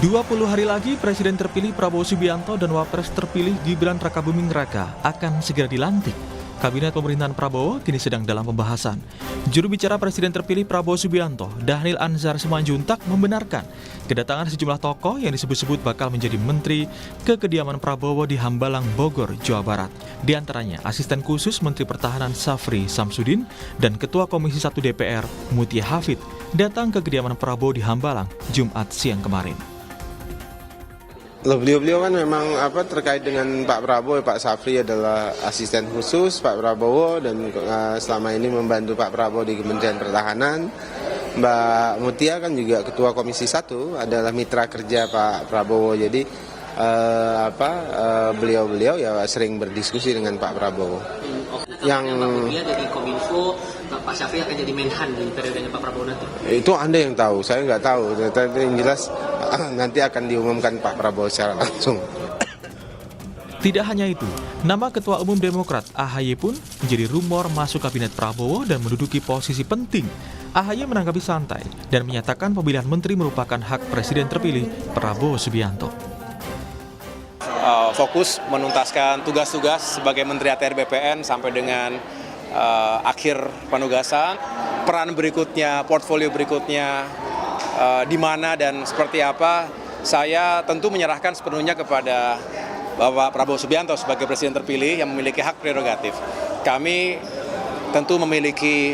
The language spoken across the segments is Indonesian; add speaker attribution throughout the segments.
Speaker 1: 20 hari lagi Presiden terpilih Prabowo Subianto dan Wapres terpilih Gibran Rakabuming Raka akan segera dilantik. Kabinet pemerintahan Prabowo kini sedang dalam pembahasan. Juru bicara Presiden terpilih Prabowo Subianto, Dhanil Anzar Simanjuntak, membenarkan kedatangan sejumlah tokoh yang disebut-sebut bakal menjadi menteri ke kediaman Prabowo di Hambalang, Bogor, Jawa Barat. Di antaranya asisten khusus Menteri Pertahanan Safri Samsudin dan Ketua Komisi 1 DPR Mutia Hafid datang ke kediaman Prabowo di Hambalang Jumat siang kemarin.
Speaker 2: Beliau kan memang terkait dengan Pak Prabowo, Pak Safri adalah asisten khusus Pak Prabowo dan selama ini membantu Pak Prabowo di Kementerian Pertahanan. Mbak Mutia kan juga Ketua Komisi 1 adalah mitra kerja Pak Prabowo. Jadi beliau ya sering berdiskusi dengan Pak Prabowo.
Speaker 3: Yang Mbak Mutia jadi Kominfo, Pak Safri akan jadi Menhan di periodenya Pak Prabowo nanti.
Speaker 2: Itu Anda yang tahu, saya nggak tahu. Tapi yang jelas nanti akan diumumkan Pak Prabowo secara langsung.
Speaker 1: Tidak hanya itu, nama Ketua Umum Demokrat AHY pun menjadi rumor masuk kabinet Prabowo dan menduduki posisi penting. AHY menanggapi santai dan menyatakan pemilihan menteri merupakan hak Presiden terpilih Prabowo Subianto.
Speaker 4: Fokus menuntaskan tugas-tugas sebagai Menteri ATR BPN sampai dengan akhir penugasan. Peran berikutnya, portfolio berikutnya, di mana dan seperti apa, saya tentu menyerahkan sepenuhnya kepada Bapak Prabowo Subianto sebagai Presiden terpilih yang memiliki hak prerogatif. Kami tentu memiliki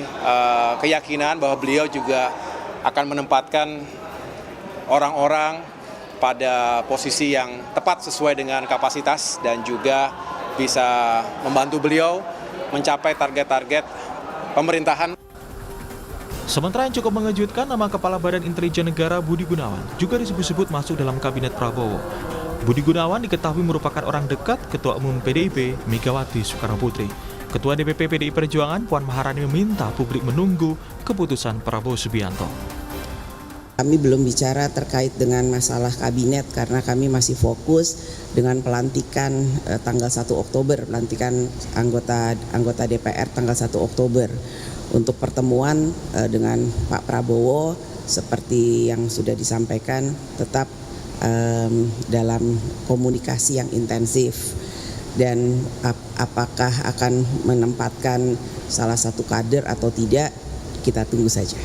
Speaker 4: keyakinan bahwa beliau juga akan menempatkan orang-orang pada posisi yang tepat sesuai dengan kapasitas dan juga bisa membantu beliau mencapai target-target pemerintahan.
Speaker 1: Sementara yang cukup mengejutkan, nama Kepala Badan Intelijen Negara Budi Gunawan juga disebut-sebut masuk dalam kabinet Prabowo. Budi Gunawan diketahui merupakan orang dekat Ketua Umum PDIP Megawati Soekarnoputri. Ketua DPP PDI Perjuangan Puan Maharani meminta publik menunggu keputusan Prabowo Subianto.
Speaker 5: Kami belum bicara terkait dengan masalah kabinet karena kami masih fokus dengan pelantikan tanggal 1 Oktober, pelantikan anggota DPR tanggal 1 Oktober. Untuk pertemuan dengan Pak Prabowo seperti yang sudah disampaikan tetap dalam komunikasi yang intensif dan apakah akan menempatkan salah satu kader atau tidak kita tunggu saja.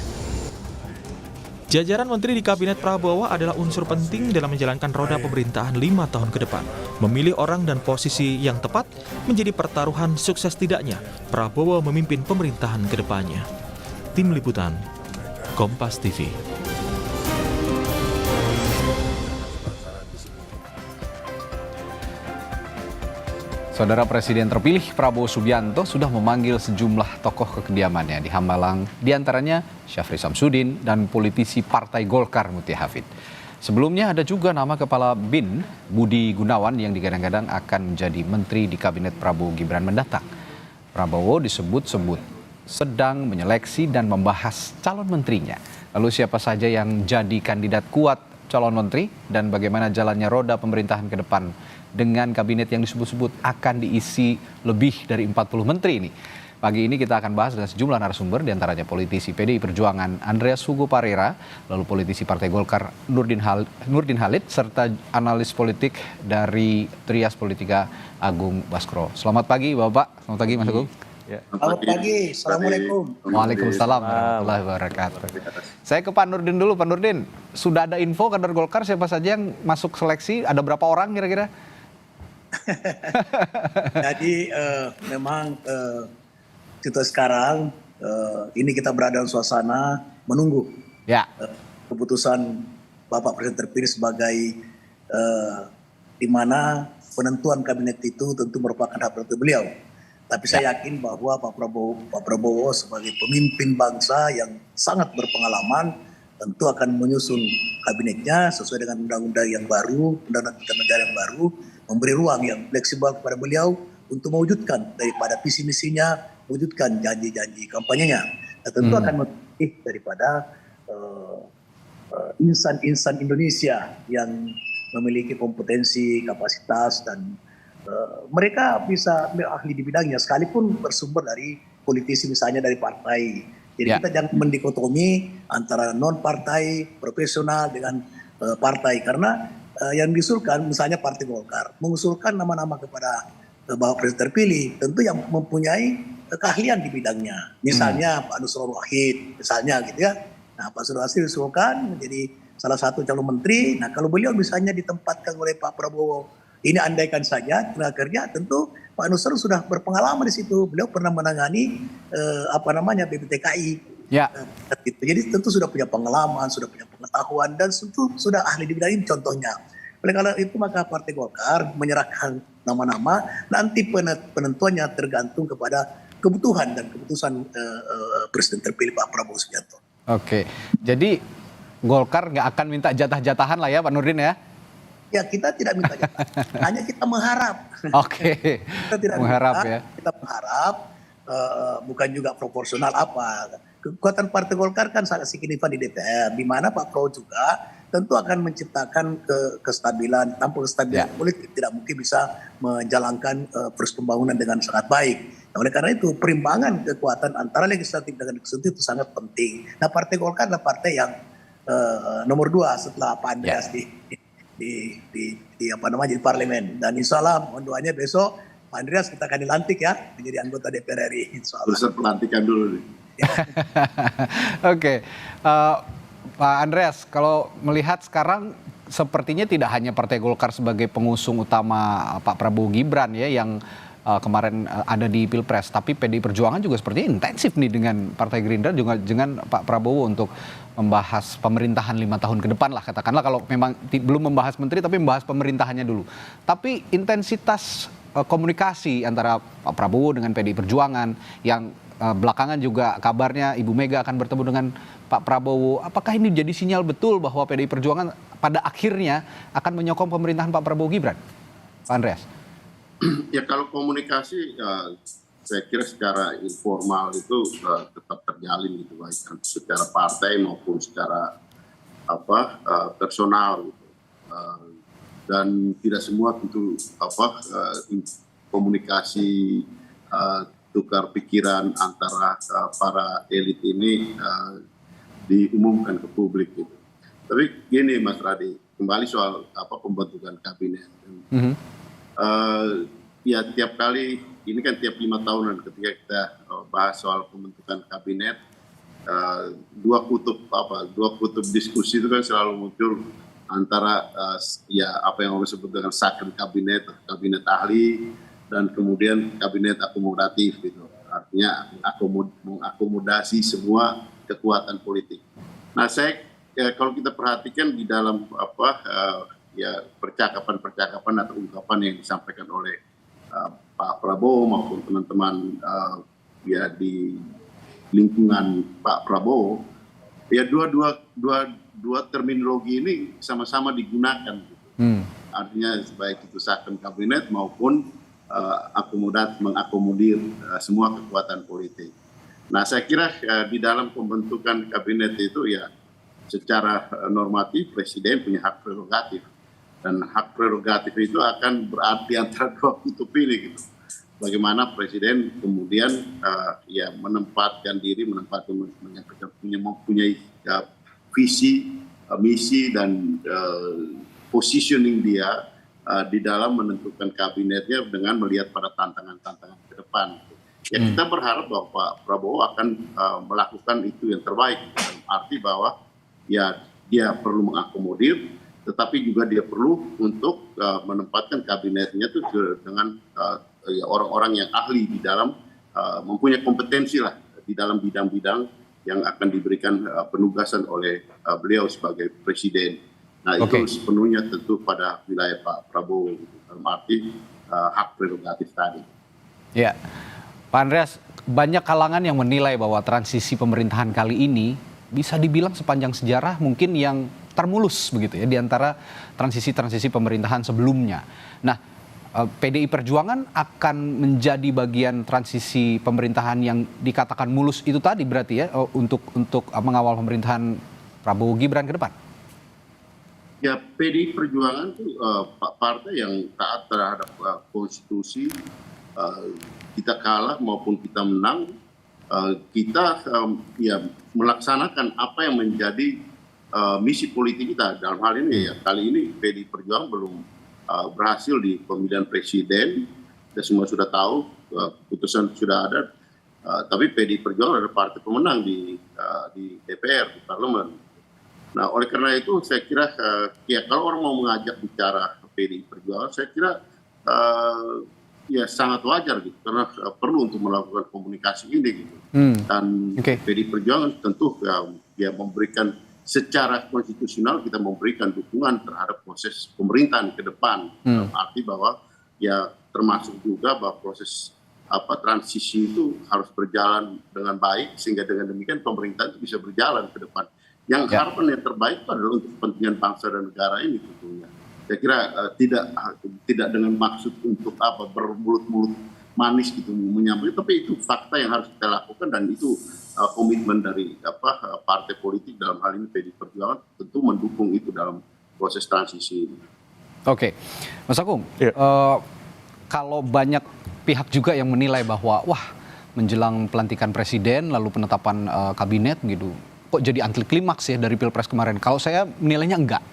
Speaker 1: Jajaran menteri di kabinet Prabowo adalah unsur penting dalam menjalankan roda pemerintahan 5 tahun ke depan. Memilih orang dan posisi yang tepat menjadi pertaruhan sukses tidaknya Prabowo memimpin pemerintahan ke depannya. Tim Liputan, Kompas TV.
Speaker 6: Saudara Presiden terpilih Prabowo Subianto sudah memanggil sejumlah tokoh ke kediamannya di Hambalang, diantaranya Safri Samsudin dan politisi Partai Golkar Mutia Hafid. Sebelumnya ada juga nama Kepala BIN Budi Gunawan yang digadang-gadang akan menjadi menteri di kabinet Prabowo Gibran mendatang. Prabowo disebut-sebut sedang menyeleksi dan membahas calon menterinya. Lalu siapa saja yang jadi kandidat kuat calon menteri dan bagaimana jalannya roda pemerintahan ke depan dengan kabinet yang disebut-sebut akan diisi lebih dari 40 menteri ini. Pagi ini kita akan bahas dengan sejumlah narasumber, diantaranya politisi PDI Perjuangan Andreas Hugo Parera, lalu politisi Partai Golkar Nurdin Halid, serta analis politik dari Trias Politika Agung Baskoro. Selamat pagi Bapak, selamat pagi Mas Agung.
Speaker 7: Ya. Selamat pagi, Assalamualaikum.
Speaker 6: Waalaikumsalam warahmatullahi wabarakatuh. Saya ke Pak Nurdin dulu, Pak Nurdin. Sudah ada info kader Golkar siapa saja yang masuk seleksi? Ada berapa orang kira-kira?
Speaker 7: Jadi memang kita sekarang ini kita berada dalam suasana menunggu keputusan Bapak Presiden terpilih sebagai di mana penentuan kabinet itu tentu merupakan hak prerogatif beliau. Tapi saya yakin bahwa Pak Prabowo sebagai pemimpin bangsa yang sangat berpengalaman tentu akan menyusun kabinetnya sesuai dengan undang-undang yang baru, undang-undang negara yang baru, memberi ruang yang fleksibel kepada beliau untuk mewujudkan daripada visi misinya, mewujudkan janji-janji kampanyenya. Dan tentu akan memilih daripada insan-insan Indonesia yang memiliki kompetensi, kapasitas, dan mereka bisa ahli di bidangnya, sekalipun bersumber dari politisi misalnya dari partai. Jadi kita jangan mendikotomi antara non-partai, profesional dengan partai karena yang diusulkan misalnya Partai Golkar mengusulkan nama-nama kepada Bapak Presiden terpilih tentu yang mempunyai keahlian di bidangnya. Misalnya Pak Nusron Wahid misalnya gitu ya. Nah Pak Nusron Wahid diusulkan menjadi salah satu calon menteri. Nah kalau beliau misalnya ditempatkan oleh Pak Prabowo, ini andaikan saja tenaga kerja, tentu Pak Nusron sudah berpengalaman di situ. Beliau pernah menangani BPTKI.
Speaker 6: Ya.
Speaker 7: Gitu. Jadi tentu sudah punya pengalaman, sudah punya pengetahuan dan tentu sudah ahli di bidang ini contohnya. Oleh karena itu maka Partai Golkar menyerahkan nama-nama, nanti penentuannya tergantung kepada kebutuhan dan keputusan Presiden terpilih Pak Prabowo Subianto. Oke,
Speaker 6: jadi Golkar nggak akan minta jatah-jatahan lah ya Pak Nurdin ya?
Speaker 7: Ya kita tidak minta jatah, hanya kita mengharap.
Speaker 6: Oke,
Speaker 7: kita tidak
Speaker 6: mengharap
Speaker 7: minta,
Speaker 6: ya.
Speaker 7: Kita mengharap, bukan juga proporsional apa. Kekuatan Partai Golkar kan sangat signifikan di DPR, di mana Pak Prabowo juga tentu akan menciptakan kestabilan. Tanpa kestabilan politik tidak mungkin bisa menjalankan proses pembangunan dengan sangat baik. Nah, oleh karena itu perimbangan kekuatan antara legislatif dengan eksekutif itu sangat penting. Nah Partai Golkar adalah partai yang nomor 2 setelah Pak Andreas di parlemen. Dan insya Allah mohon doanya besok Pak Andreas kita akan dilantik ya menjadi anggota DPR RI. Insya Allah.
Speaker 8: Terus pelantikan dulu nih.
Speaker 6: Oke, Pak Andreas, kalau melihat sekarang sepertinya tidak hanya Partai Golkar sebagai pengusung utama Pak Prabowo Gibran ya yang kemarin ada di Pilpres, tapi PDI Perjuangan juga sepertinya intensif nih dengan Partai Gerindra juga dengan Pak Prabowo untuk membahas pemerintahan 5 tahun ke depan lah katakanlah, kalau memang belum membahas menteri tapi membahas pemerintahannya dulu. Tapi intensitas komunikasi antara Pak Prabowo dengan PDI Perjuangan yang belakangan juga kabarnya Ibu Mega akan bertemu dengan Pak Prabowo. Apakah ini jadi sinyal betul bahwa PDI Perjuangan pada akhirnya akan menyokong pemerintahan Pak Prabowo Gibran? Pak Andreas.
Speaker 8: Ya kalau komunikasi saya kira secara informal itu tetap terjalin gitu, baik secara partai maupun secara personal gitu. Dan tidak semua tentu komunikasi tukar pikiran antara para elit ini diumumkan ke publik gitu. Tapi gini Mas Radi, kembali soal pembentukan kabinet. Ya tiap kali ini kan tiap 5 tahunan ketika kita bahas soal pembentukan kabinet, dua kutub diskusi itu kan selalu muncul antara apa yang orang sebut dengan second kabinet, kabinet ahli, dan kemudian kabinet akomodatif gitu, artinya mengakomodasi semua kekuatan politik. Nah kalau kita perhatikan di dalam percakapan atau ungkapan yang disampaikan oleh Pak Prabowo maupun teman-teman di lingkungan Pak Prabowo, ya dua terminologi ini sama-sama digunakan gitu. Artinya baik itu second kabinet maupun mengakomodir semua kekuatan politik. Nah saya kira di dalam pembentukan kabinet itu ya secara normatif Presiden punya hak prerogatif, dan hak prerogatif itu akan berarti antara dua kutub ini gitu. Bagaimana Presiden kemudian menempatkan diri, mempunyai visi, misi dan positioning dia di dalam menentukan kabinetnya dengan melihat pada tantangan-tantangan ke depan. Ya kita berharap bahwa Pak Prabowo akan melakukan itu yang terbaik, dalam arti bahwa ya dia perlu mengakomodir, tetapi juga dia perlu untuk menempatkan kabinetnya itu dengan orang-orang yang ahli di dalam mempunyai kompetensi lah di dalam bidang-bidang yang akan diberikan penugasan oleh beliau sebagai presiden. Nah itu sepenuhnya tentu pada wilayah Pak Prabowo dalam arti hak prerogatif tadi. Ya,
Speaker 6: Pak Andreas, banyak kalangan yang menilai bahwa transisi pemerintahan kali ini bisa dibilang sepanjang sejarah mungkin yang termulus begitu ya di antara transisi-transisi pemerintahan sebelumnya. Nah, PDI Perjuangan akan menjadi bagian transisi pemerintahan yang dikatakan mulus itu tadi berarti ya untuk mengawal pemerintahan Prabowo Gibran ke depan.
Speaker 8: Ya PDI Perjuangan itu partai yang taat terhadap konstitusi. Kita kalah maupun kita menang, kita melaksanakan apa yang menjadi misi politik kita dalam hal ini ya. Kali ini PDI Perjuangan belum berhasil di pemilihan presiden, dan semua sudah tahu keputusan sudah ada. Tapi PDI Perjuangan adalah partai pemenang di DPR, di parlemen. Nah, oleh karena itu saya kira ya kalau orang mau mengajak bicara PDI Perjuangan, saya kira ya sangat wajar gitu, karena perlu untuk melakukan komunikasi ini gitu. Dan PDI Perjuangan tentu ya memberikan secara konstitusional, kita memberikan dukungan terhadap proses pemerintahan ke depan. Dalam arti bahwa ya termasuk juga bahwa proses transisi itu harus berjalan dengan baik, sehingga dengan demikian pemerintahan itu bisa berjalan ke depan. Yang harapan yang terbaik itu adalah untuk kepentingan bangsa dan negara ini tentunya. Saya kira tidak dengan maksud untuk bermulut-mulut manis gitu menyampaikan, tapi itu fakta yang harus kita lakukan, dan itu komitmen dari partai politik, dalam hal ini PDI Perjuangan tentu mendukung itu dalam proses transisi ini.
Speaker 6: Oke, Mas Agung, kalau banyak pihak juga yang menilai bahwa menjelang pelantikan presiden lalu penetapan kabinet gitu, kok jadi anti klimaks ya dari Pilpres kemarin. Kalau saya menilainya enggak.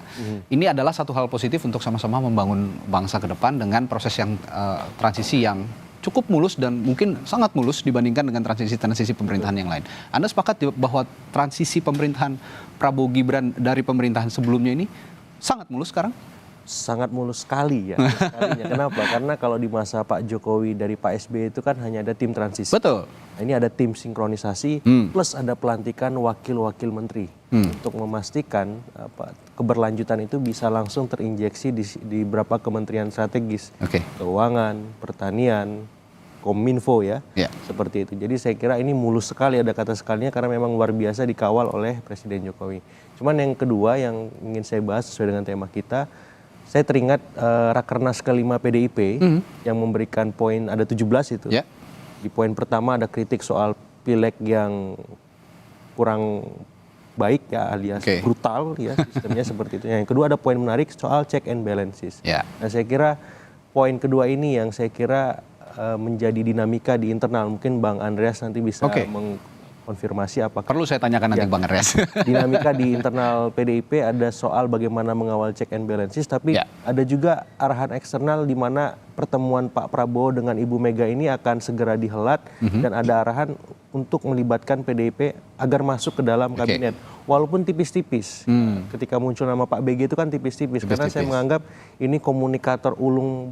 Speaker 6: Ini adalah satu hal positif untuk sama-sama membangun bangsa ke depan dengan proses yang transisi yang cukup mulus dan mungkin sangat mulus dibandingkan dengan transisi pemerintahan yang lain. Anda sepakat bahwa transisi pemerintahan Prabowo Gibran dari pemerintahan sebelumnya ini sangat mulus sekarang?
Speaker 9: Sangat mulus sekali ya. Kenapa? Karena kalau di masa Pak Jokowi dari Pak SBY itu kan hanya ada tim transisi.
Speaker 6: Betul.
Speaker 9: Nah, ini ada tim sinkronisasi plus ada pelantikan wakil-wakil menteri untuk memastikan keberlanjutan itu bisa langsung terinjeksi di beberapa kementerian strategis. Keuangan, pertanian, Kominfo ya. Seperti itu. Jadi saya kira ini mulus sekali, ada kata sekalinya, karena memang luar biasa dikawal oleh Presiden Jokowi. Cuman yang kedua yang ingin saya bahas sesuai dengan tema kita, saya teringat Rakernas ke-5 PDIP yang memberikan poin ada 17 itu. Di poin pertama ada kritik soal pileg yang kurang baik ya, alias brutal ya, sistemnya seperti itu. Yang kedua ada poin menarik soal check and balances. Nah, saya kira poin kedua ini yang saya kira menjadi dinamika di internal. Mungkin Bang Andreas nanti bisa mengkonfirmasi apakah
Speaker 6: perlu saya tanyakan nanti Bang Andreas.
Speaker 9: Dinamika di internal PDIP ada soal bagaimana mengawal check and balances, tapi ada juga arahan eksternal di mana pertemuan Pak Prabowo dengan Ibu Mega ini akan segera dihelat dan ada arahan untuk melibatkan PDIP agar masuk ke dalam kabinet. Walaupun tipis-tipis. Ketika muncul nama Pak BG itu kan tipis-tipis. Karena saya menganggap ini komunikator ulung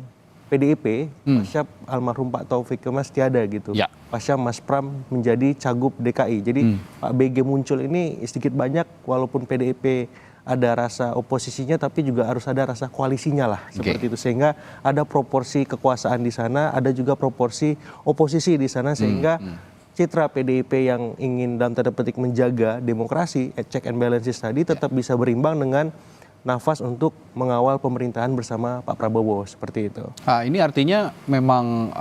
Speaker 9: PDIP, pasca almarhum Pak Taufik Kemas tiada gitu. Pasca Mas Pram menjadi Cagup DKI. Jadi Pak BG muncul ini sedikit banyak, walaupun PDIP ada rasa oposisinya, tapi juga harus ada rasa koalisinya lah. Seperti itu. Sehingga ada proporsi kekuasaan di sana, ada juga proporsi oposisi di sana, sehingga citra PDIP yang ingin dalam tanda petik menjaga demokrasi, check and balances tadi tetap bisa berimbang dengan nafas untuk mengawal pemerintahan bersama Pak Prabowo, seperti itu.
Speaker 6: Ini artinya memang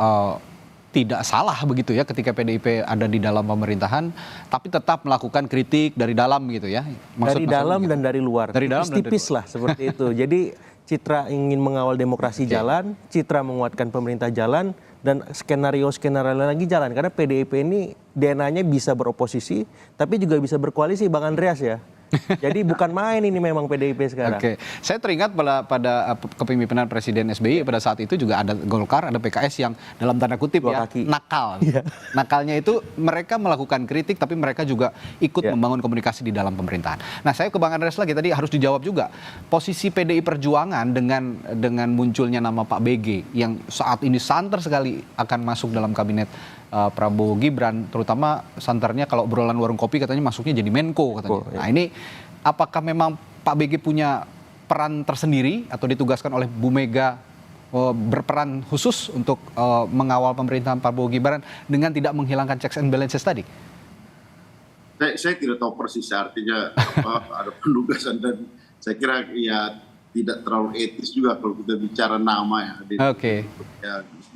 Speaker 6: tidak salah begitu ya ketika PDIP ada di dalam pemerintahan, tapi tetap melakukan kritik dari dalam gitu ya.
Speaker 9: Dari dalam dan dari luar. Tipis lah seperti itu. Jadi citra ingin mengawal demokrasi jalan, citra menguatkan pemerintah jalan, dan skenario-skenario lagi jalan. Karena PDIP ini DNA-nya bisa beroposisi, tapi juga bisa berkoalisi, Bang Andreas ya. Jadi bukan main ini memang PDIP sekarang.
Speaker 6: Saya teringat pada kepemimpinan Presiden SBY pada saat itu juga ada Golkar, ada PKS yang dalam tanda kutip nakal. Nakalnya itu mereka melakukan kritik, tapi mereka juga ikut membangun komunikasi di dalam pemerintahan. Nah, saya ke Bang Andreas lagi, tadi harus dijawab juga. Posisi PDI Perjuangan dengan munculnya nama Pak BG yang saat ini santer sekali akan masuk dalam kabinet Prabowo Gibran, terutama santernya kalau obrolan warung kopi katanya masuknya jadi Menko katanya. Nah, ini apakah memang Pak BG punya peran tersendiri atau ditugaskan oleh Bu Mega berperan khusus untuk mengawal pemerintahan Prabowo Gibran dengan tidak menghilangkan checks and balances tadi?
Speaker 8: Saya tidak tahu persis artinya ada penugasan, dan saya kira ya tidak terlalu etis juga kalau kita bicara nama ya,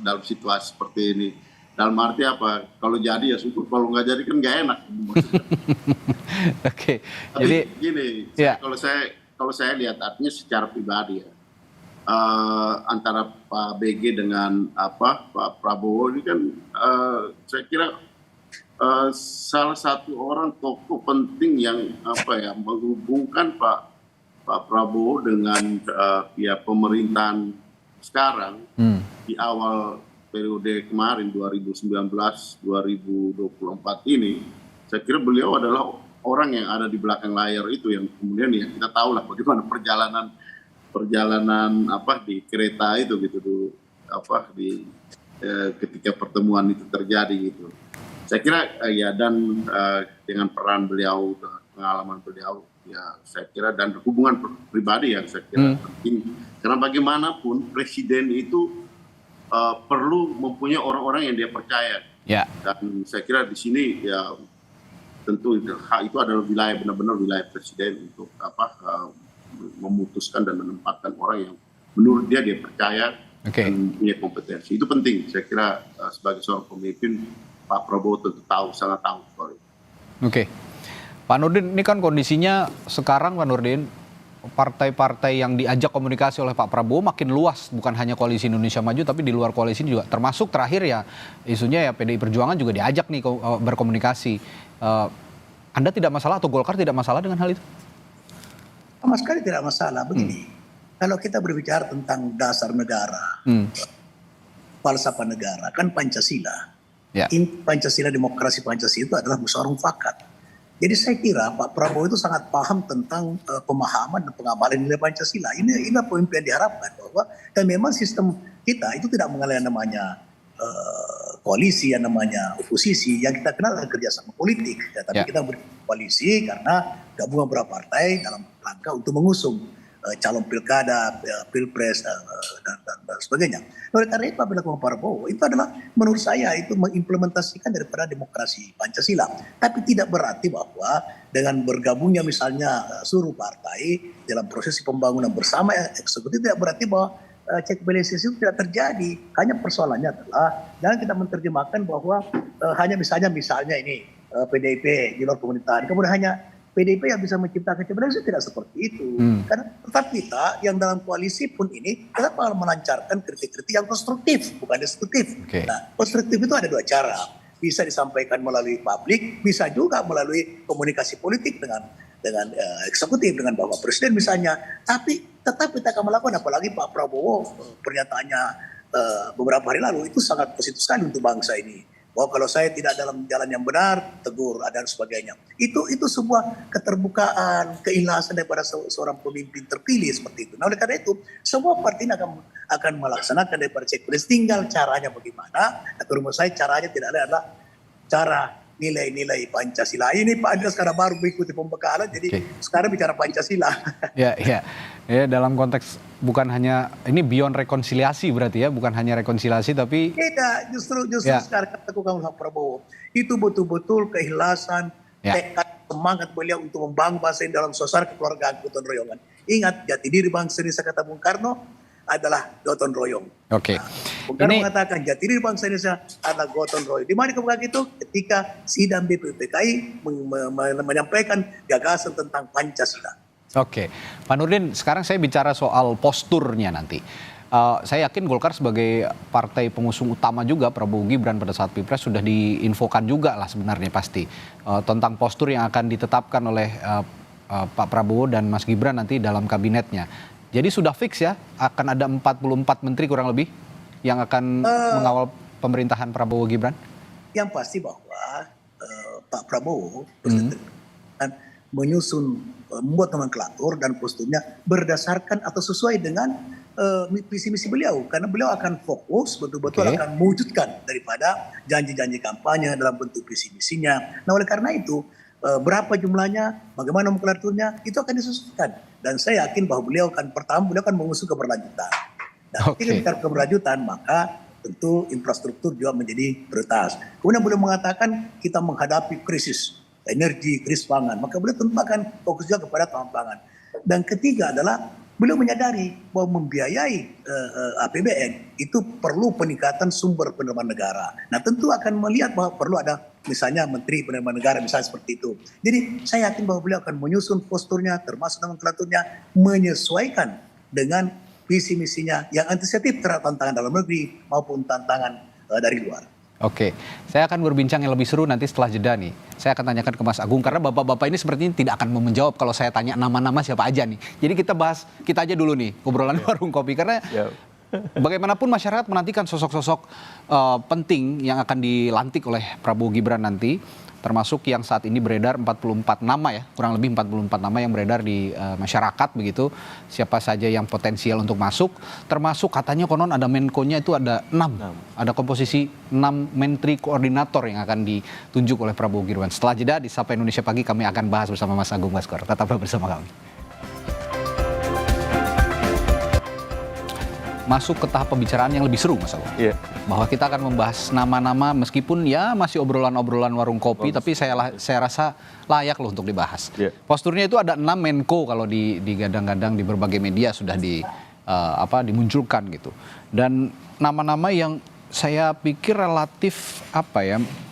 Speaker 8: dalam situasi seperti ini. Dalam arti apa? Kalau jadi ya syukur, kalau nggak jadi kan nggak enak. Jadi gini, kalau saya lihat artinya secara pribadi ya, antara Pak BG dengan Pak Prabowo ini kan saya kira salah satu orang tokoh penting yang menghubungkan Pak Prabowo dengan pemerintahan sekarang di awal periode kemarin 2019-2024 ini. Saya kira beliau adalah orang yang ada di belakang layar itu, yang kemudian ya kita tahu lah bagaimana perjalanan di kereta itu gitu ketika pertemuan itu terjadi gitu. Saya kira dan dengan peran beliau, pengalaman beliau, ya saya kira, dan hubungan pribadi yang saya kira penting. Karena bagaimanapun presiden itu perlu mempunyai orang-orang yang dia percaya.
Speaker 6: Ya.
Speaker 8: Dan saya kira di sini ya tentu itu adalah benar-benar wilayah presiden untuk memutuskan dan menempatkan orang yang menurut dia percaya dan punya kompetensi. Itu penting. Saya kira sebagai seorang pemimpin, Pak Prabowo tentu sangat tahu soal itu.
Speaker 6: Oke. Pak Nurdin, ini kan kondisinya sekarang Pak Nurdin, partai-partai yang diajak komunikasi oleh Pak Prabowo makin luas, bukan hanya Koalisi Indonesia Maju tapi di luar koalisi juga, termasuk terakhir ya isunya ya PDI Perjuangan juga diajak nih berkomunikasi. Anda tidak masalah atau Golkar tidak masalah dengan hal itu?
Speaker 7: Sama sekali tidak masalah. Begini, kalau kita berbicara tentang dasar negara, falsafah negara, kan Pancasila.
Speaker 6: Ya.
Speaker 7: Pancasila, demokrasi Pancasila itu adalah musyawarah mufakat. Jadi saya kira Pak Prabowo itu sangat paham tentang pemahaman dan pengamalan nilai Pancasila. Inilah poin yang diharapkan, bahwa dan memang sistem kita itu tidak mengenal yang namanya koalisi, yang namanya oposisi. Yang kita kenal adalah kerjasama politik. Ya, tapi kita berkoalisi karena gabungan beberapa partai dalam rangka untuk mengusung calon pilkada, pilpres, dan sebagainya. Oleh karena itu, apabila Pak Prabowo itu adalah, menurut saya itu mengimplementasikan daripada demokrasi Pancasila. Tapi tidak berarti bahwa dengan bergabungnya misalnya seluruh partai dalam proses pembangunan bersama eksekutif, tidak berarti bahwa check balances itu tidak terjadi. Hanya persoalannya adalah jangan kita menerjemahkan bahwa hanya misalnya ini PDIP di luar pemerintahan, kemudian hanya PDIP yang bisa menciptakan kebenaran, tidak seperti itu. Karena tetap kita yang dalam koalisi pun ini tetap melancarkan kritik-kritik yang konstruktif, bukan destruktif. Nah, konstruktif itu ada dua cara. Bisa disampaikan melalui publik, bisa juga melalui komunikasi politik dengan eksekutif, dengan Bapak Presiden misalnya. Tapi tetap kita akan melakukan, apalagi Pak Prabowo pernyataannya beberapa hari lalu itu sangat positif sekali untuk bangsa ini. Bahwa kalau saya tidak dalam jalan yang benar, tegur, dan sebagainya. Itu sebuah keterbukaan, keikhlasan daripada seorang pemimpin terpilih seperti itu. Nah, oleh karena itu, semua partai ini akan melaksanakan daripada checklist. Tinggal caranya bagaimana. Nah, menurut saya caranya tidak ada adalah cara nilai-nilai Pancasila. Ini Pak Andreas sekarang baru mengikuti pembekalan, jadi sekarang bicara Pancasila. Ya,
Speaker 6: dalam konteks bukan hanya ini beyond rekonsiliasi berarti ya, bukan hanya rekonsiliasi tapi
Speaker 7: tidak, justru sekarang katakan Pak Prabowo itu betul-betul keikhlasan, tekad, semangat beliau untuk membangun bangsa ini dalam suasana kekeluargaan, gotong royongan. Ingat, jati diri bangsa Indonesia, kata Bung Karno, adalah gotong royong. Bung Karno mengatakan jati diri bangsa Indonesia adalah gotong royong. Di mana kemudian itu ketika sidang BPUPKI menyampaikan gagasan tentang Pancasila.
Speaker 6: Pak Nurdin, sekarang saya bicara soal posturnya nanti. Saya yakin Golkar sebagai partai pengusung utama juga Prabowo Gibran pada saat Pilpres sudah diinfokan juga lah sebenarnya pasti tentang postur yang akan ditetapkan oleh Pak Prabowo dan Mas Gibran nanti dalam kabinetnya. Jadi sudah fix ya, akan ada 44 menteri kurang lebih yang akan mengawal pemerintahan Prabowo Gibran?
Speaker 7: Yang pasti bahwa Pak Prabowo menyusun, membuat nomenklatur dan posturnya berdasarkan atau sesuai dengan visi misi beliau. Karena beliau akan fokus betul-betul akan mewujudkan daripada janji-janji kampanye dalam bentuk visi misinya. Nah, oleh karena itu berapa jumlahnya, bagaimana nomenklaturnya, itu akan disesuaikan. Dan saya yakin bahwa beliau akan mengusung keberlanjutan. Dan ketika keberlanjutan, maka tentu infrastruktur juga menjadi prioritas. Kemudian beliau mengatakan kita menghadapi krisis energi, krisis pangan, maka beliau tentu akan fokus juga kepada pangan. Dan ketiga adalah beliau menyadari bahwa membiayai APBN itu perlu peningkatan sumber penerimaan negara. Nah, tentu akan melihat bahwa perlu ada misalnya menteri penerimaan negara misalnya seperti itu. Jadi saya yakin bahwa beliau akan menyusun posturnya termasuk nomenklaturnya menyesuaikan dengan visi misinya yang antisipatif terhadap tantangan dalam negeri maupun tantangan dari luar.
Speaker 6: Oke, saya akan berbincang yang lebih seru nanti setelah jeda nih. Saya akan tanyakan ke Mas Agung karena bapak-bapak ini sepertinya tidak akan mau menjawab kalau saya tanya nama-nama siapa aja nih. Jadi kita aja dulu nih obrolan warung kopi karena bagaimanapun masyarakat menantikan sosok-sosok penting yang akan dilantik oleh Prabowo Gibran nanti. Termasuk yang saat ini beredar 44 nama ya, kurang lebih 44 nama yang beredar di masyarakat begitu. Siapa saja yang potensial untuk masuk, termasuk katanya konon ada Menko-nya itu ada 6. Ada komposisi 6 menteri koordinator yang akan ditunjuk oleh Prabowo Gibran. Setelah jeda di Sapa Indonesia Pagi kami akan bahas bersama Mas Agung Baskor. Tetaplah bersama kami. Masuk ke tahap pembicaraan yang lebih seru, Mas Agung.
Speaker 9: Iya.
Speaker 6: Bahwa kita akan membahas nama-nama meskipun ya masih obrolan-obrolan warung kopi, tapi saya rasa layak loh untuk dibahas.
Speaker 9: Yeah.
Speaker 6: Posturnya itu ada 6 Menko kalau digadang-gadang di berbagai media sudah dimunculkan gitu. Dan nama-nama yang saya pikir relatif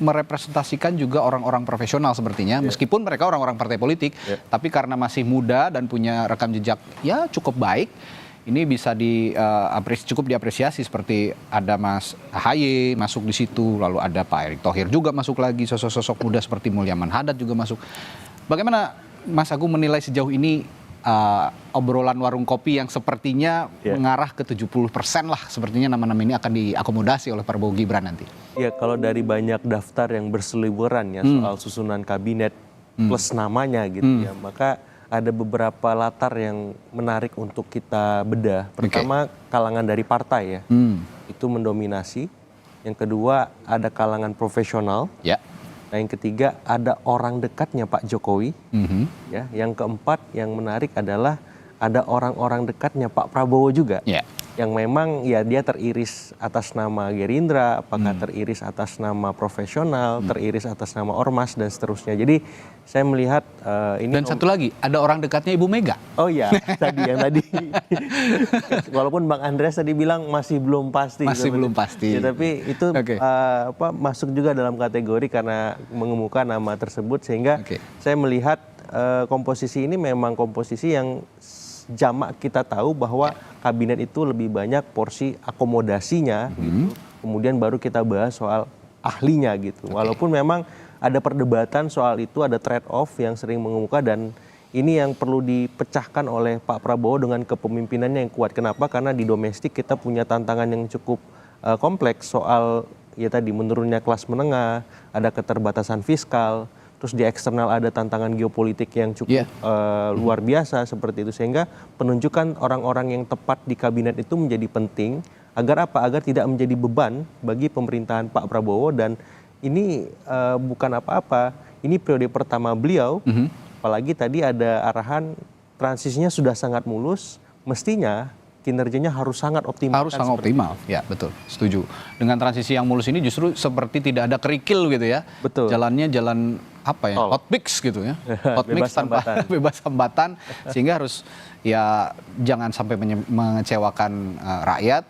Speaker 6: merepresentasikan juga orang-orang profesional sepertinya, meskipun mereka orang-orang partai politik, tapi karena masih muda dan punya rekam jejak ya cukup baik. Ini bisa cukup diapresiasi seperti ada Mas Ahaye masuk di situ, lalu ada Pak Erick Thohir juga masuk lagi, sosok-sosok muda seperti Mulyaman Hadad juga masuk. Bagaimana Mas Agung menilai sejauh ini obrolan warung kopi yang sepertinya mengarah ke 70% lah, sepertinya nama-nama ini akan diakomodasi oleh Prabowo Gibran nanti?
Speaker 9: Ya, kalau dari banyak daftar yang berseliweran ya soal susunan kabinet plus namanya gitu ya, maka ada beberapa latar yang menarik untuk kita bedah. Pertama, kalangan dari partai ya, itu mendominasi. Yang kedua, ada kalangan profesional. Nah, yang ketiga, ada orang dekatnya Pak Jokowi. Ya, yang keempat, yang menarik adalah ada orang-orang dekatnya Pak Prabowo juga. Yang memang ya dia teriris atas nama Gerindra, apakah teriris atas nama profesional, teriris atas nama ormas dan seterusnya. Jadi saya melihat ini.
Speaker 6: Dan satu lagi, ada orang dekatnya Ibu Mega.
Speaker 9: Oh iya, tadi. Walaupun Bang Andreas tadi bilang masih belum pasti.
Speaker 6: Belum pasti.
Speaker 9: Ya, tapi itu masuk juga dalam kategori karena mengemuka nama tersebut sehingga saya melihat komposisi ini memang komposisi yang jamak kita tahu bahwa kabinet itu lebih banyak porsi akomodasinya gitu. Kemudian baru kita bahas soal ahlinya gitu. Walaupun memang ada perdebatan soal itu, ada trade off yang sering mengemuka dan ini yang perlu dipecahkan oleh Pak Prabowo dengan kepemimpinannya yang kuat. Kenapa? Karena di domestik kita punya tantangan yang cukup kompleks soal ya tadi menurunnya kelas menengah, ada keterbatasan fiskal. Terus di eksternal ada tantangan geopolitik yang cukup luar biasa seperti itu. Sehingga penunjukan orang-orang yang tepat di kabinet itu menjadi penting. Agar apa? Agar tidak menjadi beban bagi pemerintahan Pak Prabowo. Dan ini bukan apa-apa. Ini periode pertama beliau. Apalagi tadi ada arahan transisinya sudah sangat mulus. Mestinya kinerjanya harus sangat optimal.
Speaker 6: Harus sangat optimal, ya betul, setuju. Dengan transisi yang mulus ini justru seperti tidak ada kerikil gitu ya. Betul. Jalannya jalan hot mix gitu ya. Hot mix tanpa bebas hambatan. Sehingga harus ya jangan sampai mengecewakan rakyat.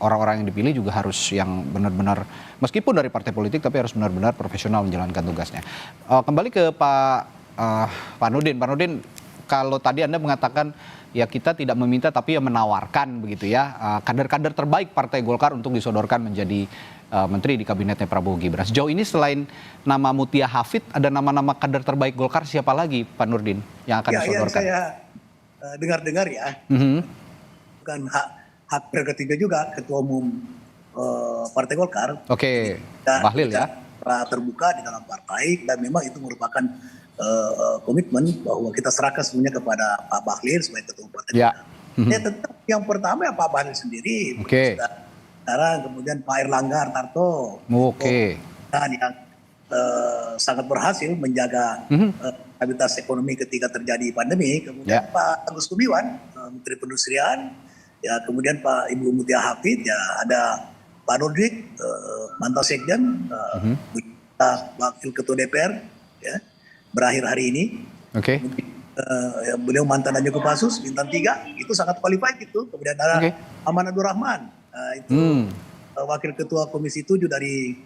Speaker 6: Orang-orang yang dipilih juga harus yang benar-benar, meskipun dari partai politik tapi harus benar-benar profesional menjalankan tugasnya. Kembali ke Pak Nurdin. Pak Nurdin, kalau tadi Anda mengatakan ya kita tidak meminta tapi ya menawarkan begitu ya kader-kader terbaik Partai Golkar untuk disodorkan menjadi menteri di kabinetnya Prabowo Gibran. Sejauh ini selain nama Mutia Hafid ada nama-nama kader terbaik Golkar siapa lagi Pak Nurdin yang akan disodorkan?
Speaker 7: Yang saya dengar-dengar ya, bukan hak prerogatif juga Ketua Umum Partai Golkar.
Speaker 6: Bahlil ya.
Speaker 7: Terbuka di dalam partai dan memang itu merupakan komitmen bahwa kita serahkan semuanya kepada Pak Bahlil sebagai ketua partai. Tetap yang pertama ya Pak Bahlil sendiri. Sekarang kemudian Pak Erlangga Hartarto. Dan yang sangat berhasil menjaga stabilitas ekonomi ketika terjadi pandemi. Kemudian Pak Agus Gumiwang, Menteri Perindustrian. Ya kemudian Pak Ibu Mutia Hafid. Ya ada Pak Rodrik, mantan sekjen, wakil ketua DPR. Ya. Berakhir hari ini. Beliau mantan Danjen Kopassus bintang 3 itu sangat qualified itu. Kemudian ada Aman Abdul Rahman itu wakil ketua Komisi 7 dari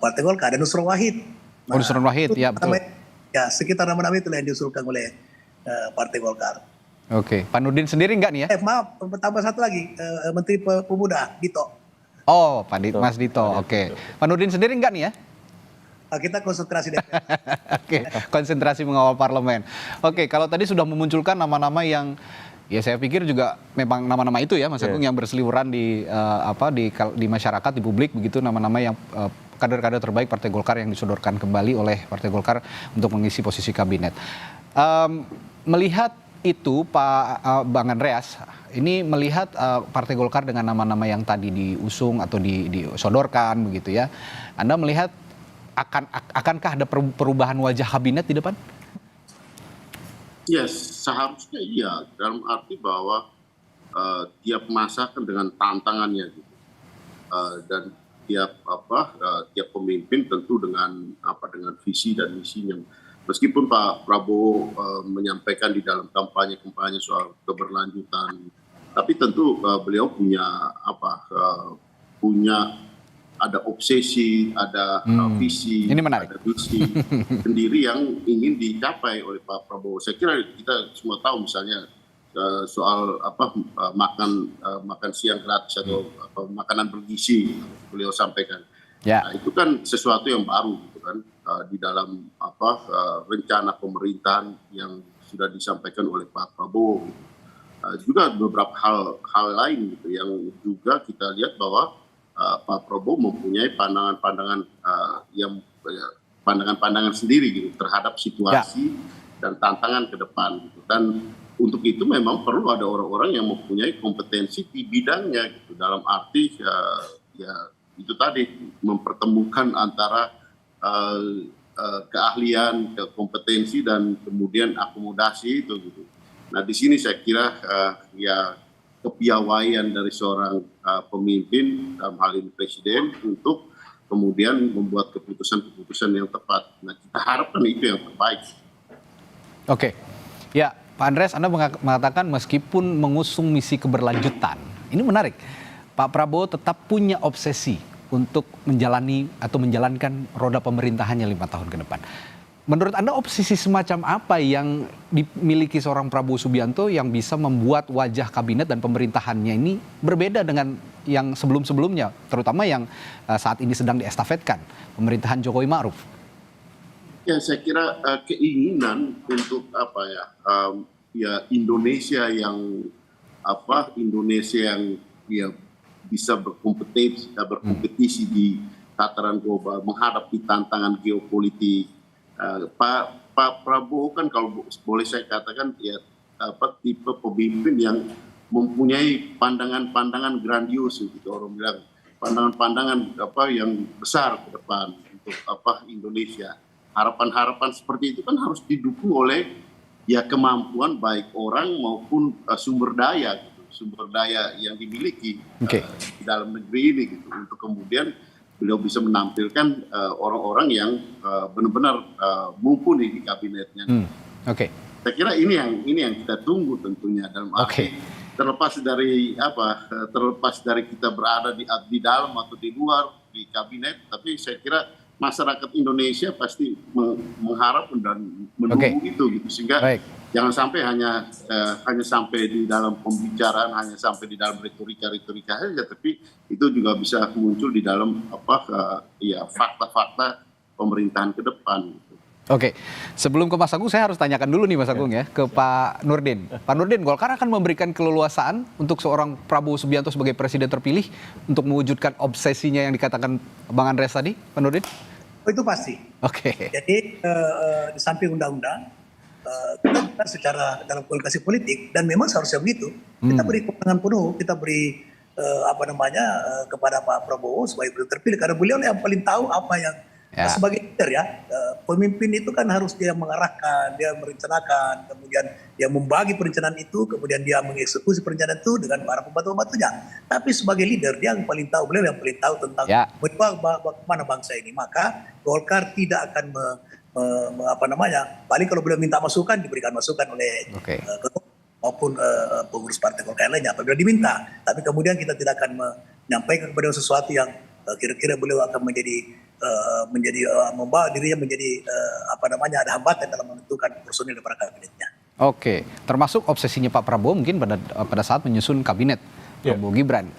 Speaker 7: Partai Golkar. Dan Nusron Wahid.
Speaker 6: Nusron Wahid ya betul.
Speaker 7: Ya sekitar nama-nama itu yang diusulkan oleh Partai Golkar.
Speaker 6: Pak Nurdin sendiri enggak nih ya?
Speaker 7: Maaf, tambah satu lagi Menteri Pemuda Dito.
Speaker 6: Oh, Mas Dito, oke. Pak Nurdin sendiri enggak nih ya?
Speaker 7: Kita konsentrasi DPR.
Speaker 6: Oke, konsentrasi mengawal parlemen. Oke, kalau tadi sudah memunculkan nama-nama yang ya saya pikir juga memang nama-nama itu ya Mas Agung yang berseliweran di masyarakat, di publik begitu, nama-nama yang kader-kader terbaik Partai Golkar yang disodorkan kembali oleh Partai Golkar untuk mengisi posisi kabinet. Melihat itu Bang Andreas, ini melihat Partai Golkar dengan nama-nama yang tadi diusung atau disodorkan begitu ya. Anda melihat akankah ada perubahan wajah kabinet di depan?
Speaker 8: Yes, seharusnya iya, dalam arti bahwa tiap masa kan dengan tantangannya gitu. Dan tiap pemimpin tentu dengan visi dan misinya. Meskipun Pak Prabowo menyampaikan di dalam kampanye soal keberlanjutan, tapi tentu beliau punya ada obsesi, ada visi,
Speaker 6: ini menarik.
Speaker 8: ada misi sendiri yang ingin dicapai oleh Pak Prabowo. Saya kira kita semua tahu misalnya soal makan siang gratis atau makanan bergizi beliau sampaikan. Nah, itu kan sesuatu yang baru gitu kan di dalam rencana pemerintahan yang sudah disampaikan oleh Pak Prabowo. Juga beberapa hal lain gitu yang juga kita lihat bahwa Pak Prabowo mempunyai pandangan sendiri gitu terhadap situasi dan tantangan ke depan gitu. Dan untuk itu memang perlu ada orang-orang yang mempunyai kompetensi di bidangnya gitu, dalam arti itu tadi mempertemukan antara keahlian, kompetensi dan kemudian akomodasi itu gitu. Nah di sini saya kira kepiawaian dari seorang pemimpin, dalam hal ini presiden, untuk kemudian membuat keputusan-keputusan yang tepat. Nah, kita harapkan itu yang terbaik.
Speaker 6: Oke, ya Pak Andreas, Anda mengatakan meskipun mengusung misi keberlanjutan, ini menarik. Pak Prabowo tetap punya obsesi untuk menjalankan roda pemerintahannya 5 tahun ke depan. Menurut Anda obsesi semacam apa yang dimiliki seorang Prabowo Subianto yang bisa membuat wajah kabinet dan pemerintahannya ini berbeda dengan yang sebelum-sebelumnya, terutama yang saat ini sedang diestafetkan, pemerintahan Jokowi Ma'ruf?
Speaker 8: Ya, saya kira keinginan untuk Indonesia yang bisa berkompetisi di tataran global, menghadapi tantangan geopolitik. Pak Prabowo kan kalau boleh saya katakan tipe pemimpin yang mempunyai pandangan-pandangan grandius gitu, orang bilang pandangan-pandangan yang besar ke depan untuk Indonesia. Harapan-harapan seperti itu kan harus didukung oleh kemampuan baik orang maupun sumber daya yang dimiliki di dalam negeri ini gitu, untuk kemudian beliau bisa menampilkan orang-orang yang benar-benar mumpuni di kabinetnya. Saya kira ini yang kita tunggu tentunya, dalam arti terlepas dari kita berada di dalam atau di luar di kabinet, tapi saya kira masyarakat Indonesia pasti mengharap dan menunggu itu gitu, sehingga jangan sampai hanya sampai di dalam pembicaraan, hanya sampai di dalam retorika saja, tapi itu juga bisa muncul di dalam fakta-fakta pemerintahan ke depan.
Speaker 6: Oke, sebelum ke Mas Agung, saya harus tanyakan dulu nih Mas Agung ya, ke Pak Nurdin. Pak Nurdin, Golkar akan memberikan keleluasaan untuk seorang Prabowo Subianto sebagai presiden terpilih untuk mewujudkan obsesinya yang dikatakan Bang Andreas tadi, Pak Nurdin?
Speaker 7: Oh, itu pasti. Jadi di samping undang-undang, kita secara dalam komunikasi politik, dan memang seharusnya begitu, kita beri kewenangan penuh, kita beri kepada Pak Prabowo sebagai presiden terpilih, karena beliau yang paling tahu apa yang sebagai leader pemimpin itu kan harus dia mengarahkan, dia merencanakan, kemudian dia membagi perencanaan itu, kemudian dia mengeksekusi perencanaan itu dengan para pembantu-pembantunya. Tapi sebagai leader dia yang paling tahu, beliau yang paling tahu tentang bagaimana bangsa ini. Maka Golkar tidak akan paling kalau beliau minta masukan diberikan masukan oleh ketua maupun pengurus partai Golkar lainnya apabila diminta. Tapi kemudian kita tidak akan menyampaikan kepada sesuatu yang kira-kira beliau akan membawa dirinya menjadi ada hambatan dalam menentukan personil di para kabinetnya.
Speaker 6: Oke, termasuk obsesinya Pak Prabowo mungkin pada saat menyusun kabinet Prabowo Gibran.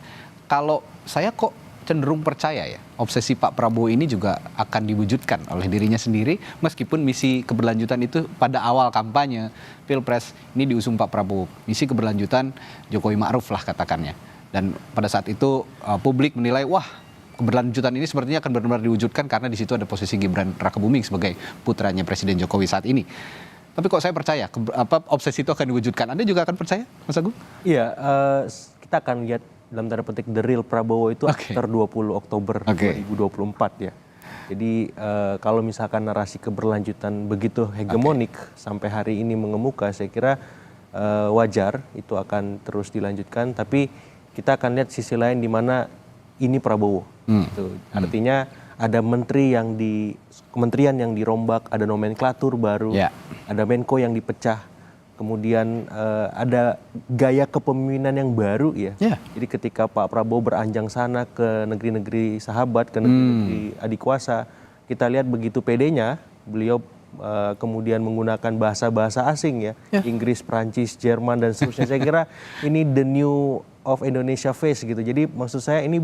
Speaker 6: Kalau saya kok cenderung percaya ya, obsesi Pak Prabowo ini juga akan diwujudkan oleh dirinya sendiri, meskipun misi keberlanjutan itu pada awal kampanye Pilpres ini diusung Pak Prabowo. Misi keberlanjutan Jokowi Ma'ruf lah katakannya. Dan pada saat itu publik menilai, wah keberlanjutan ini sepertinya akan benar-benar diwujudkan karena di situ ada posisi Gibran Rakabuming sebagai putranya Presiden Jokowi saat ini. Tapi kok saya percaya, obsesi itu akan diwujudkan. Anda juga akan percaya, Mas Agung?
Speaker 9: Iya, kita akan lihat dalam tanda petik the real Prabowo itu after 20 Oktober 2024 ya. Jadi kalau misalkan narasi keberlanjutan begitu hegemonik sampai hari ini mengemuka, saya kira wajar itu akan terus dilanjutkan. Tapi kita akan lihat sisi lain di mana ini Prabowo. Gitu. Artinya ada kementerian yang dirombak, ada nomenklatur baru, ada Menko yang dipecah. Kemudian ada gaya kepemimpinan yang baru ya. Jadi ketika Pak Prabowo beranjang sana ke negeri-negeri sahabat, ke negeri-negeri adik kuasa, kita lihat begitu pedenya, beliau kemudian menggunakan bahasa-bahasa asing ya, Inggris, Prancis, Jerman dan seterusnya. Saya kira ini the new of Indonesia face gitu. Jadi maksud saya ini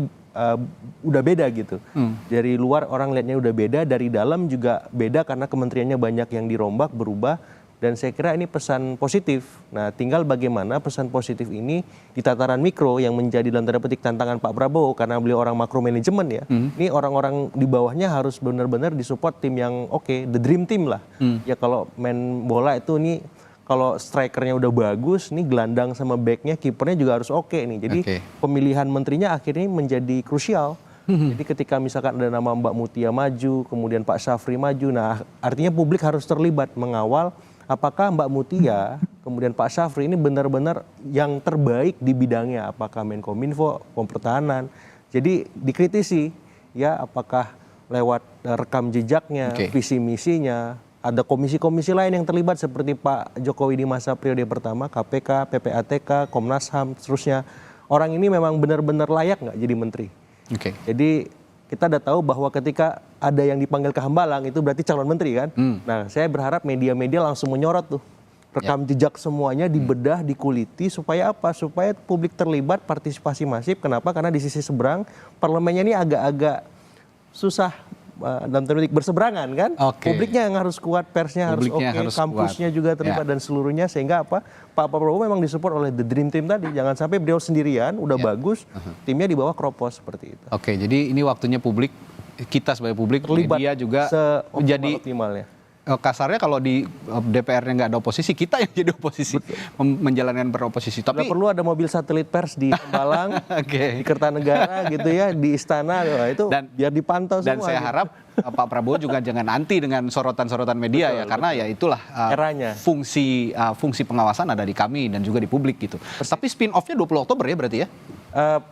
Speaker 9: udah beda gitu. Dari luar orang lihatnya udah beda, dari dalam juga beda karena kementeriannya banyak yang dirombak, berubah. Dan saya kira ini pesan positif. Nah, tinggal bagaimana pesan positif ini di tataran mikro yang menjadi dalam tanda petik tantangan Pak Prabowo karena beliau orang makro manajemen ya. Ini orang-orang di bawahnya harus benar-benar disupport tim yang the dream team lah. Ya kalau main bola itu nih kalau strikernya udah bagus, nih gelandang sama backnya, kipernya juga harus oke nih. Jadi pemilihan menterinya akhirnya menjadi krusial. Jadi ketika misalkan ada nama Mbak Mutia maju, kemudian Pak Syafri maju, nah artinya publik harus terlibat mengawal apakah Mbak Mutia, kemudian Pak Syafri ini benar-benar yang terbaik di bidangnya, apakah Menkominfo, Pertahanan. Jadi dikritisi ya apakah lewat rekam jejaknya, visi misinya, ada komisi-komisi lain yang terlibat seperti Pak Jokowi di masa periode pertama, KPK, PPATK, Komnas HAM, seterusnya. Orang ini memang benar-benar layak nggak jadi menteri? Jadi kita udah tahu bahwa ketika ada yang dipanggil ke Hambalang itu berarti calon menteri kan. Nah saya berharap media-media langsung menyorot tuh. Rekam jejak semuanya dibedah, dikuliti supaya apa? Supaya publik terlibat, partisipasi masif. Kenapa? Karena di sisi seberang parlemennya ini agak-agak susah dalam tanda petik berseberangan kan. Publiknya yang harus kuat, persnya harus kampusnya juga terlibat dan seluruhnya. Sehingga apa? Pak Prabowo memang disupport oleh the dream team tadi. Jangan sampai beliau sendirian, udah bagus, timnya di bawah kropos seperti itu.
Speaker 6: Jadi ini waktunya publik, kita sebagai publik,
Speaker 9: terlibat
Speaker 6: media juga menjadi
Speaker 9: optimalnya.
Speaker 6: Kasarnya kalau di DPR-nya nggak ada oposisi, kita yang jadi oposisi, menjalankan beroposisi. Tapi
Speaker 9: perlu ada mobil satelit pers di Hambalang, di Kertanegara gitu ya, di istana itu biar dipantau semua.
Speaker 6: Dan saya harap Pak Prabowo juga jangan anti dengan sorotan-sorotan media ya ya itulah
Speaker 9: eranya.
Speaker 6: Fungsi pengawasan ada di kami dan juga di publik gitu. Tapi spin-off-nya 20 Oktober ya berarti ya?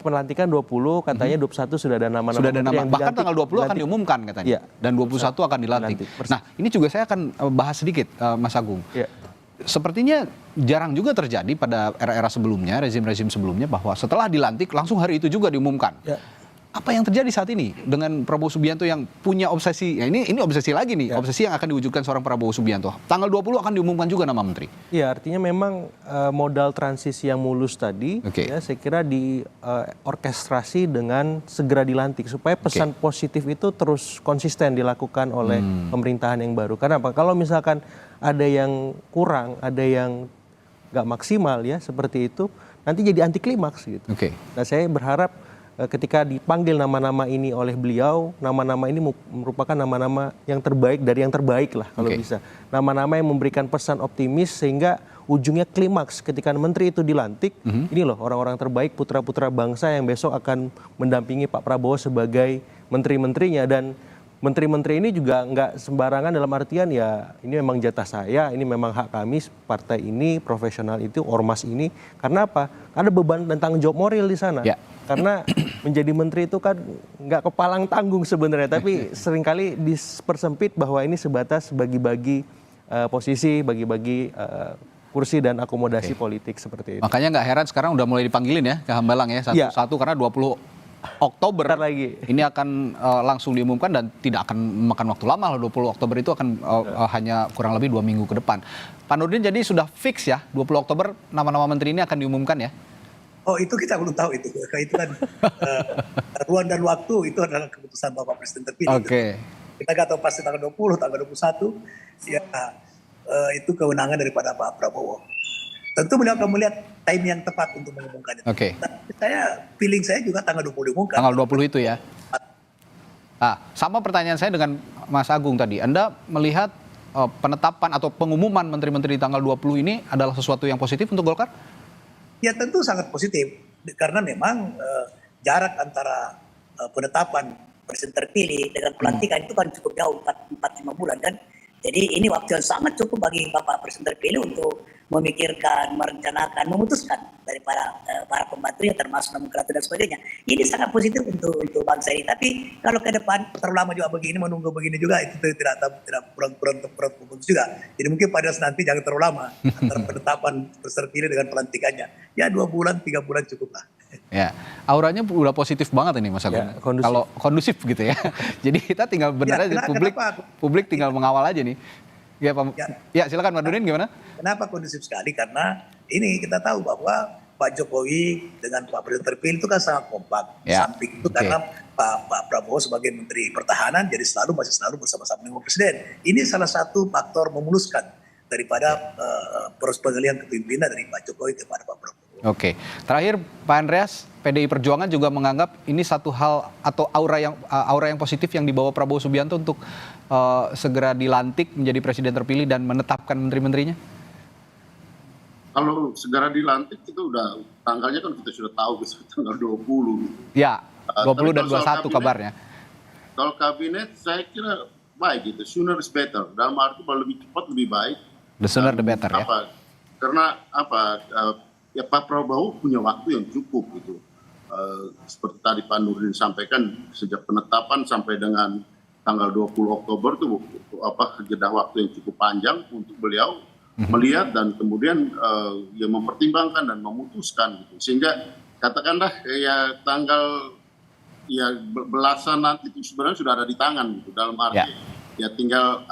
Speaker 9: Pelantikan 20, katanya 21 sudah ada nama-nama.
Speaker 6: Sudah ada nama, bahkan tanggal 20 akan diumumkan katanya. Dan 21 akan dilantik. Nah, ini juga saya akan bahas sedikit Mas Agung. Sepertinya jarang juga terjadi pada era-era sebelumnya, rezim-rezim sebelumnya bahwa setelah dilantik langsung hari itu juga diumumkan. Apa yang terjadi saat ini dengan Prabowo Subianto yang punya obsesi, ya ini obsesi lagi nih, obsesi yang akan diwujudkan seorang Prabowo Subianto. Tanggal 20 akan diumumkan juga nama menteri.
Speaker 9: Iya, artinya memang modal transisi yang mulus tadi, ya, saya kira diorkestrasi dengan segera dilantik supaya pesan positif itu terus konsisten dilakukan oleh pemerintahan yang baru. Karena apa? Kalau misalkan ada yang kurang, ada yang nggak maksimal ya seperti itu, nanti jadi anti klimaks gitu. Nah, saya berharap ketika dipanggil nama-nama ini oleh beliau, nama-nama ini merupakan nama-nama yang terbaik dari yang terbaik lah kalau bisa. Nama-nama yang memberikan pesan optimis sehingga ujungnya klimaks ketika menteri itu dilantik. Ini loh orang-orang terbaik, putra-putra bangsa yang besok akan mendampingi Pak Prabowo sebagai menteri-menterinya. Dan menteri-menteri ini juga nggak sembarangan dalam artian ya ini memang jatah saya, ini memang hak kami, partai ini, profesional itu, ormas ini. Karena apa? Ada beban dan tanggung jawab moral di sana. Karena menjadi menteri itu kan nggak kepalang tanggung sebenarnya, tapi seringkali dipersempit bahwa ini sebatas bagi-bagi posisi, bagi-bagi kursi dan akomodasi politik seperti itu.
Speaker 6: Makanya nggak heran sekarang udah mulai dipanggilin ya ke Hambalang ya, satu-satu karena 20 Oktober
Speaker 9: lagi.
Speaker 6: Ini akan langsung diumumkan dan tidak akan memakan waktu lama. 20 Oktober itu akan hanya kurang lebih 2 minggu ke depan. Pak Nurdin, jadi sudah fix ya 20 Oktober nama-nama menteri ini akan diumumkan ya?
Speaker 7: Oh itu kita belum tahu itu kan ruang dan waktu itu adalah keputusan Bapak Presiden terpilih.
Speaker 6: Oke.
Speaker 7: Kita nggak tahu pasti tanggal 20, tanggal 21, ya itu kewenangan daripada Pak Prabowo. Tentu beliau akan melihat time yang tepat untuk mengumumkan itu.
Speaker 6: Oke.
Speaker 7: Feeling saya juga tanggal 20 diumumkan.
Speaker 6: Tanggal 20 itu ya. Sama pertanyaan saya dengan Mas Agung tadi. Anda melihat penetapan atau pengumuman menteri-menteri di tanggal 20 ini adalah sesuatu yang positif untuk Golkar?
Speaker 7: Ya tentu sangat positif karena memang jarak antara penetapan presiden terpilih dengan pelantikan itu kan cukup jauh 4-5 bulan kan. Jadi ini waktu yang sangat cukup bagi Bapak Presiden terpilih untuk memikirkan, merencanakan, memutuskan dari para pembantunya termasuk nomenklatur dan sebagainya. Ini sangat positif untuk bangsa ini. Tapi kalau ke depan terlalu lama juga begini, menunggu begini juga itu tidak kurang bagus juga. Jadi mungkin pada nanti jangan terlalu lama antara penetapan presiden terpilih dengan pelantikannya. Ya 2 bulan, 3 bulan cukup lah.
Speaker 6: Ya, auranya udah positif banget ini Mas Agung. Ya, kalau kondusif gitu ya. Jadi kita tinggal benar aja publik tinggal mengawal aja nih. Ya, Pak. Ya, silakan Pak Nurdin gimana?
Speaker 7: Kenapa kondusif sekali? Karena ini kita tahu bahwa Pak Jokowi dengan Pak Presiden terpilih itu kan sangat kompak.
Speaker 6: Ya.
Speaker 7: Samping itu karena Pak Prabowo sebagai Menteri Pertahanan jadi masih selalu bersama-sama dengan Presiden. Ini salah satu faktor memuluskan daripada proses pengalihan kepemimpinan dari Pak Jokowi kepada Pak Prabowo.
Speaker 6: Oke, terakhir Pak Andreas, PDI Perjuangan juga menganggap ini satu hal atau aura yang positif yang dibawa Prabowo Subianto untuk segera dilantik menjadi presiden terpilih dan menetapkan menteri-menterinya?
Speaker 8: Kalau segera dilantik itu udah tanggalnya kan kita sudah tahu tanggal 20.
Speaker 6: Ya, 20 dan 21 kabarnya.
Speaker 8: Kalau kabinet saya kira baik gitu, sooner is better. Dalam arti kalau lebih cepat lebih baik.
Speaker 6: The sooner the better ya.
Speaker 8: Karena ya Pak Prabowo punya waktu yang cukup gitu. Seperti tadi Pak Nurdin sampaikan, sejak penetapan sampai dengan tanggal 20 Oktober itu jeda waktu yang cukup panjang untuk beliau melihat dan kemudian ya mempertimbangkan dan memutuskan gitu. Sehingga katakanlah ya tanggal ya belasan nanti itu sebenarnya sudah ada di tangan gitu. Dalam arti ya tinggal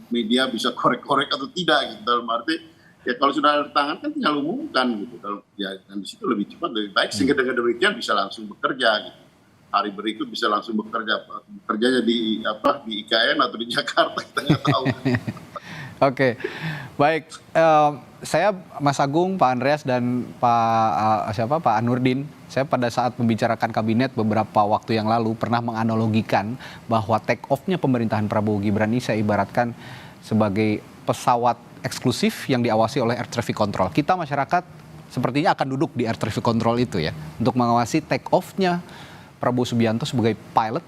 Speaker 8: media bisa korek-korek atau tidak gitu. Dalam arti ya kalau sudah ada di tangan kan tinggal umumkan gitu. Ya dan di situ lebih cepat lebih baik sehingga dengan demikian bisa langsung bekerja gitu. Hari berikut bisa langsung bekerjanya di IKN atau di Jakarta kita nggak tahu.
Speaker 6: Oke, baik. Saya Mas Agung, Pak Andreas dan Pak Nurdin. Saya pada saat membicarakan kabinet beberapa waktu yang lalu pernah menganalogikan bahwa take off-nya pemerintahan Prabowo Gibran ini saya ibaratkan sebagai pesawat eksklusif yang diawasi oleh air traffic control. Kita masyarakat sepertinya akan duduk di air traffic control itu ya untuk mengawasi take off-nya Prabowo Subianto sebagai pilot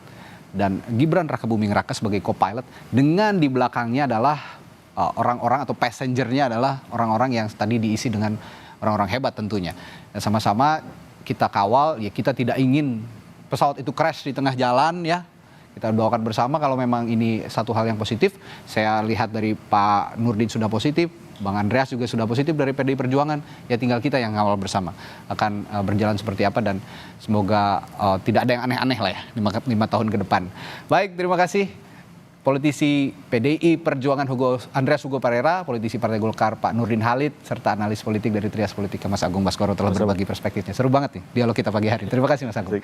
Speaker 6: dan Gibran Rakabuming Raka sebagai co-pilot dengan di belakangnya adalah orang-orang atau passengernya adalah orang-orang yang tadi diisi dengan orang-orang hebat tentunya. Dan sama-sama kita kawal, ya kita tidak ingin pesawat itu crash di tengah jalan ya. Kita doakan bersama kalau memang ini satu hal yang positif. Saya lihat dari Pak Nurdin sudah positif, Bang Andreas juga sudah positif dari PDI Perjuangan. Ya tinggal kita yang ngawal bersama akan berjalan seperti apa dan semoga tidak ada yang aneh-aneh lah ya 5 tahun ke depan. Baik, terima kasih. Politisi PDI Perjuangan Andreas Hugo Parera, politisi Partai Golkar Pak Nurdin Halid, serta analis politik dari Trias Politika Mas Agung Baskoro telah berbagi perspektifnya. Seru banget nih dialog kita pagi hari. Terima kasih Mas Agung.